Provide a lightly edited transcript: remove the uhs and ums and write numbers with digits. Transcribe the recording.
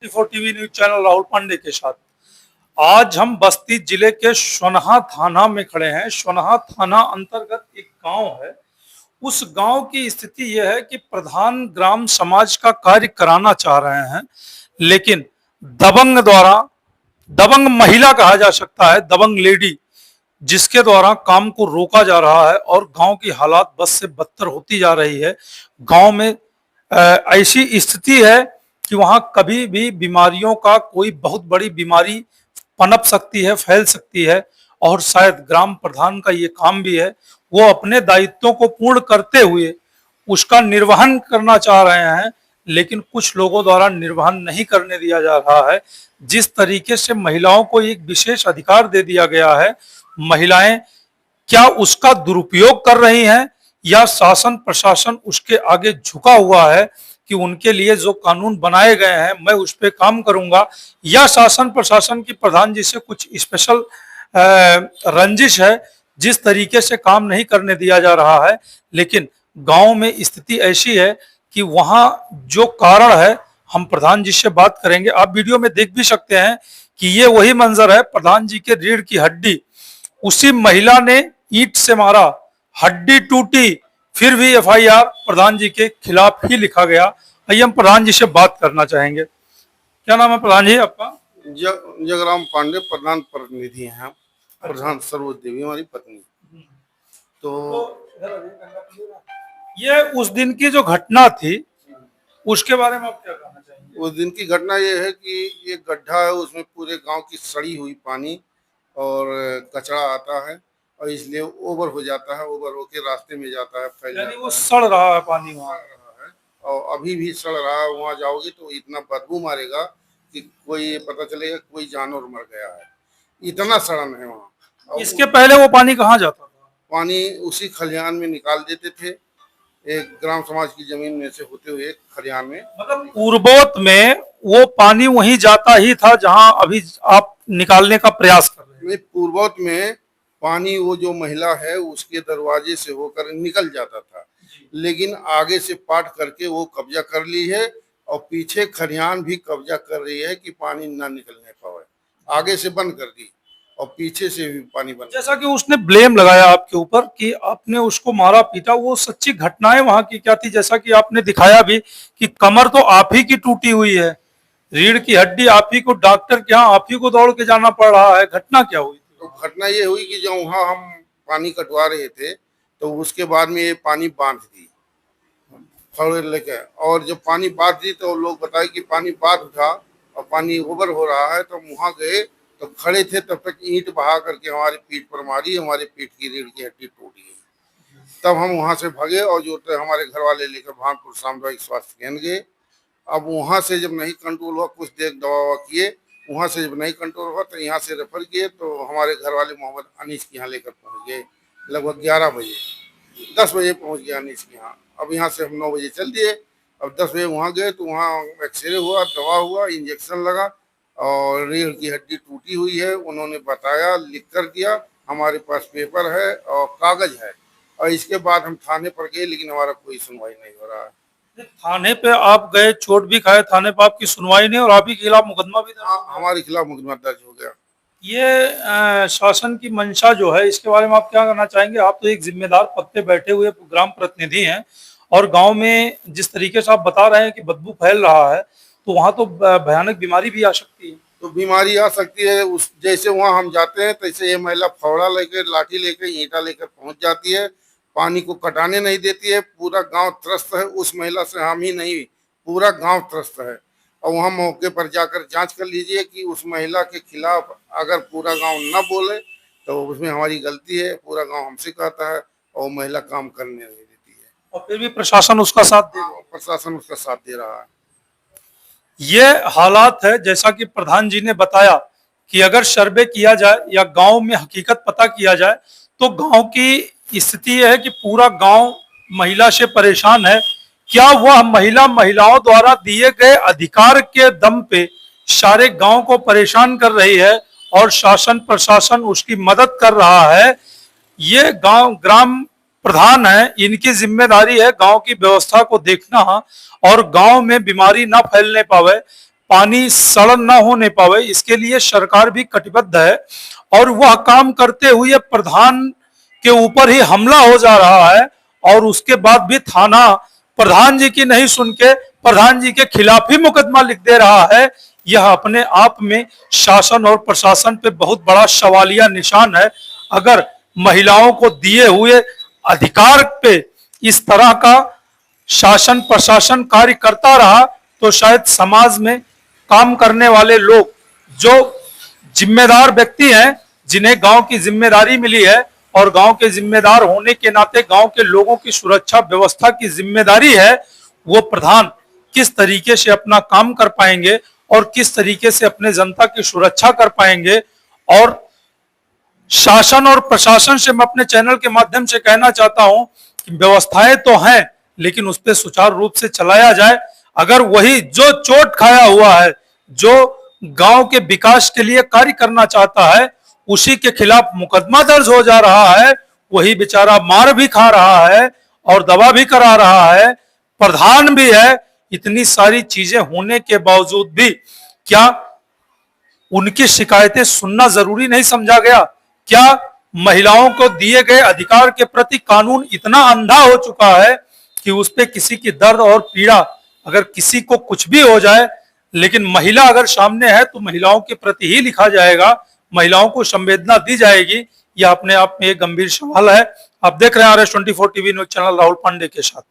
Four TV news channel Rahul Pandey के साथ आज हम बस्ती जिले के सोनहा थाना में खड़े हैं। सोनहा थाना अंतर्गत एक गांव है। उस गांव की स्थिति यह है कि प्रधान ग्राम समाज का कार्य कराना चाह रहे हैं, लेकिन दबंग द्वारा, दबंग महिला कहा जा सकता है, दबंग लेडी, जिसके द्वारा काम को रोका जा रहा है और गांव की हालात बद से बदतर होती जा रही है। गांव में ऐसी स्थिति है कि वहां कभी भी बीमारियों का कोई बहुत बड़ी बीमारी पनप सकती है, फैल सकती है। और शायद ग्राम प्रधान का ये काम भी है, वो अपने दायित्वों को पूर्ण करते हुए उसका निर्वहन करना चाह रहे हैं, लेकिन कुछ लोगों द्वारा निर्वहन नहीं करने दिया जा रहा है। जिस तरीके से महिलाओं को एक विशेष अधिकार दे दिया गया है, महिलाएं क्या उसका दुरुपयोग कर रही हैं या शासन प्रशासन उसके आगे झुका हुआ है कि उनके लिए जो कानून बनाए गए हैं मैं उस पर काम करूंगा, या शासन प्रशासन की प्रधान जी से कुछ स्पेशल रंजिश है जिस तरीके से काम नहीं करने दिया जा रहा है। लेकिन गांव में स्थिति ऐसी है कि वहां जो कारण है, हम प्रधान जी से बात करेंगे। आप वीडियो में देख भी सकते हैं कि ये वही मंजर है, प्रधान जी के रीढ़ की हड्डी उसी महिला ने ईंट से मारा, हड्डी टूटी, फिर भी एफआईआर प्रधान जी के खिलाफ ही लिखा गया। आइए हम प्रधान जी से बात करना चाहेंगे। क्या नाम है प्रधान जी आपका? जगराम पांडे प्रधान प्रतिनिधि हैं। प्रधान सरोज देवी हमारी पत्नी। तो ये उस दिन की जो घटना थी उसके बारे में आप क्या कहना चाहेंगे? उस दिन की घटना ये है कि एक गड्ढा है, उसमें पूरे गांव की सड़ी हुई पानी और कचरा आता है और इसलिए ओवर हो जाता है, ओवर होके रास्ते में जाता है, फैल यानी जाता वो सड़ रहा है पानी है, वहाँ। सड़ रहा है और अभी भी सड़ रहा है। वहाँ जाओगे तो इतना बदबू मारेगा कि कोई पता चलेगा कोई जानवर मर गया है, इतना सड़न है वहाँ। इसके पहले वो पानी कहाँ जाता था? पानी उसी खलिहान में निकाल देते थे, एक ग्राम समाज की जमीन में से होते हुए खलिहान में। मतलब पूर्वोत में वो पानी वहीं जाता ही था जहां अभी आप निकालने का प्रयास कर रहे हैं? पूर्वोत में पानी वो जो महिला है उसके दरवाजे से होकर निकल जाता था, लेकिन आगे से पाट करके वो कब्जा कर ली है और पीछे खलिहान भी कब्जा कर रही है कि पानी ना निकलने पाए। आगे से बंद कर दी और पीछे से भी पानी बंद। जैसा कि उसने ब्लेम लगाया आपके ऊपर कि आपने उसको मारा पीटा, वो सच्ची घटनाएं वहां की क्या थी? जैसा कि आपने दिखाया भी कि कमर तो आप ही की टूटी हुई है, रीढ़ की हड्डी आप ही को, डॉक्टर के यहाँ आप ही को दौड़ के जाना पड़ रहा है। घटना क्या हुई? तो घटना ये हुई कि जब वहाँ हम पानी कटवा रहे थे तो उसके बाद में ये पानी बांध दी थोड़े लेके, और जब पानी बांध दी तो लोग बताए कि पानी बांध उठा और पानी ओवर हो रहा है। तो वहाँ गए तो खड़े थे, तब तक ईंट बहा करके हमारी पीठ पर मारी, हमारे पीठ की रीढ़ की हड्डी टूट गई। तब हम वहाँ से भागे और जो हमारे घर वाले लेकर भानपुर सामुदायिक स्वास्थ्य केंद्र गए। अब वहाँ से जब नहीं कंट्रोल हुआ, कुछ देर दवा ववा किए, वहाँ से जब नहीं कंट्रोल हुआ तो यहाँ से रेफर किए। तो हमारे घर वाले मोहम्मद अनीस के यहाँ लेकर पहुँच गए लगभग 11 बजे, 10 बजे पहुँच गया अनीस के यहाँ। अब यहाँ से हम 9 बजे चल दिए। अब 10 बजे वहाँ गए तो वहाँ एक्सरे हुआ, दवा हुआ, इंजेक्शन लगा और रीढ़ की हड्डी टूटी हुई है। उन्होंने बताया, लिख कर दिया, हमारे पास पेपर है और कागज है। और इसके बाद हम थाने पर गए, लेकिन हमारा कोई सुनवाई नहीं हो रहा है। थाने पे आप गए, चोट भी खाए, थाने पे आपकी सुनवाई नहीं और आप ही के खिलाफ मुकदमा भी दर्ज? हमारे खिलाफ मुकदमा दर्ज हो गया। ये शासन की मंशा जो है, इसके बारे में आप क्या करना चाहेंगे? आप तो एक जिम्मेदार पद पे बैठे हुए ग्राम प्रतिनिधि हैं और गांव में जिस तरीके से आप बता रहे हैं कि बदबू फैल रहा है, तो वहां तो भयानक बीमारी भी आ सकती है। तो बीमारी आ सकती है। उस जैसे वहाँ हम जाते हैं तैसे ये महिला फावड़ा लेकर, लाठी लेकर, ईंटा लेकर पहुंच जाती है, पानी को कटाने नहीं देती है। पूरा गांव त्रस्त है उस महिला से, हम ही नहीं पूरा गांव त्रस्त है। और वहाँ मौके पर जाकर जांच कर लीजिए कि उस महिला के खिलाफ अगर पूरा गांव न बोले तो उसमें हमारी गलती है। पूरा गांव हमसे कहता है और महिला काम करने नहीं देती है, और फिर भी प्रशासन उसका साथ दे, प्रशासन उसका साथ दे रहा है। ये हालात है। जैसा कि प्रधान जी ने बताया कि अगर सर्वे किया जाए या गांव में हकीकत पता किया जाए तो गांव की स्थिति यह है कि पूरा गांव महिला से परेशान है। क्या वह महिलाओं द्वारा दिए गए अधिकार के दम पे सारे गांव को परेशान कर रही है और शासन प्रशासन उसकी मदद कर रहा है? ये गांव ग्राम प्रधान है, इनकी जिम्मेदारी है गांव की व्यवस्था को देखना और गांव में बीमारी ना फैलने पावे। पानी सड़न ना होने पावे, इसके लिए सरकार भी कटिबद्ध है। और वह काम करते हुए प्रधान के ऊपर ही हमला हो जा रहा है और उसके बाद भी थाना प्रधान जी की नहीं सुन के प्रधान जी के खिलाफ ही मुकदमा लिख दे रहा है। यह अपने आप में शासन और प्रशासन पे बहुत बड़ा सवालिया निशान है। अगर महिलाओं को दिए हुए अधिकार पे इस तरह का शासन प्रशासन कार्य करता रहा तो शायद समाज में काम करने वाले लोग, जो जिम्मेदार व्यक्ति हैं, जिन्हें गांव की जिम्मेदारी मिली है और गांव के जिम्मेदार होने के नाते गांव के लोगों की सुरक्षा व्यवस्था की जिम्मेदारी है, वो प्रधान किस तरीके से अपना काम कर पाएंगे और किस तरीके से अपने जनता की सुरक्षा कर पाएंगे। और शासन और प्रशासन से मैं अपने चैनल के माध्यम से कहना चाहता हूं कि व्यवस्थाएं तो हैं, लेकिन उस पर सुचारू रूप से चलाया जाए। अगर वही जो चोट खाया हुआ है, जो गांव के विकास के लिए कार्य करना चाहता है, उसी के खिलाफ मुकदमा दर्ज हो जा रहा है, वही बेचारा मार भी खा रहा है और दवा भी करा रहा है, प्रधान भी है। इतनी सारी चीजें होने के बावजूद भी क्या उनकी शिकायतें सुनना जरूरी नहीं समझा गया? क्या महिलाओं को दिए गए अधिकार के प्रति कानून इतना अंधा हो चुका है कि उस पे किसी की दर्द और पीड़ा, अगर किसी को कुछ भी हो जाए, लेकिन महिला अगर सामने है तो महिलाओं के प्रति ही लिखा जाएगा, महिलाओं को संवेदना दी जाएगी? यह अपने आप में एक गंभीर सवाल है। आप देख रहे हैं RS24 TV news channel Rahul Pandey के साथ।